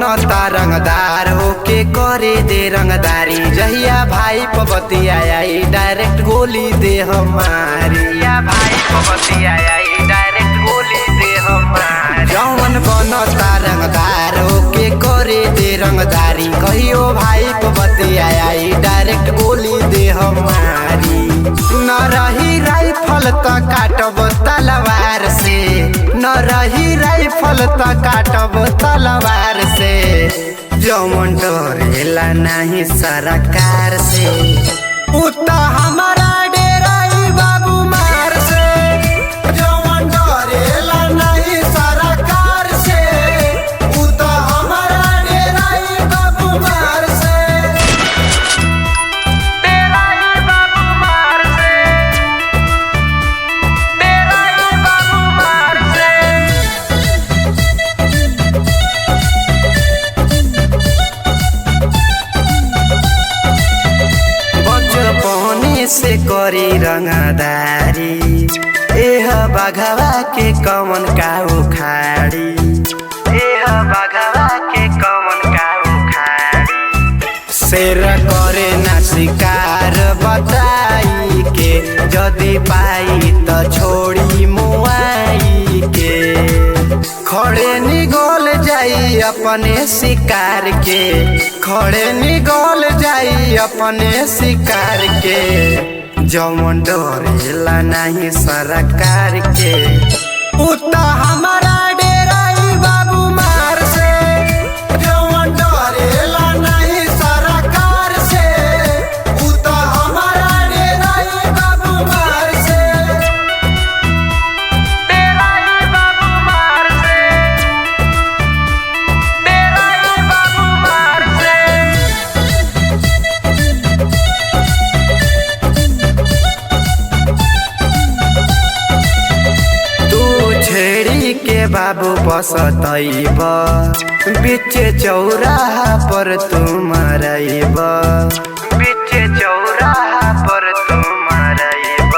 बनता रंगदार होके करे दे रंगदारी। जहिया भाई पबतिया आई डायरेक्ट गोली दे हमारी। भाई पबतिया आई डायरेक्ट गोली दे हमारी। जौन बनता रंगदार होके करे दे रंगदारी। कहियो भाई पबतिया आई डायरेक्ट गोली दे हमारी। न रही राइफल त काटब तलवार से, न रही राइफल त काटब तलवार से। जौन डरेला नहीं सरकार से उ त हमारा डेराई बाबू मार से। जौन डरेला नहीं सरकार से उ त हमारा डेराई बाबू मार से। डेराई बाबू मार से, डेराई बाबू मार से। बचपने से करी रंगदारी, एह बाघवा के कमन का उखाड़ी। एह बाघवा के कमन का उखाड़ी। शेर करे ना शिकार बताई के, जदि पाई त छोड़ी मुआई के। खड़े निगल जाई अपने शिकार के, खड़े निगल जाई अपने शिकार के। जौन डरेला नहीं सरकार के उ त हमारा डेराई बाबू मार से। जौन डरेला नहीं सरकार से उ त हमारा डेराई बाबू मार से। डेराई बाबू मार से, डेराई बाबू मार से। छेड़ी के बाबू बसतैब, बीच चौराहा पर तुम मरैब। बीच चौराहा पर तुम मरैब।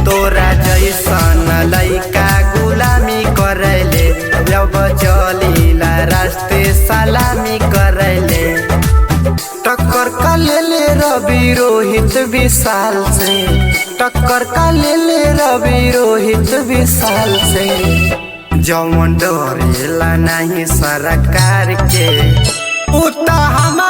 तोरा जैसन लइका गुलामी करैले, जब चलीला रास्ते सलामी करैले। टक्कर का ले रवि रोहित विशाल से, टक्कर का ले रवि रोहित विशाल से। जौन डरेला नहीं सरकार के उ त हमारा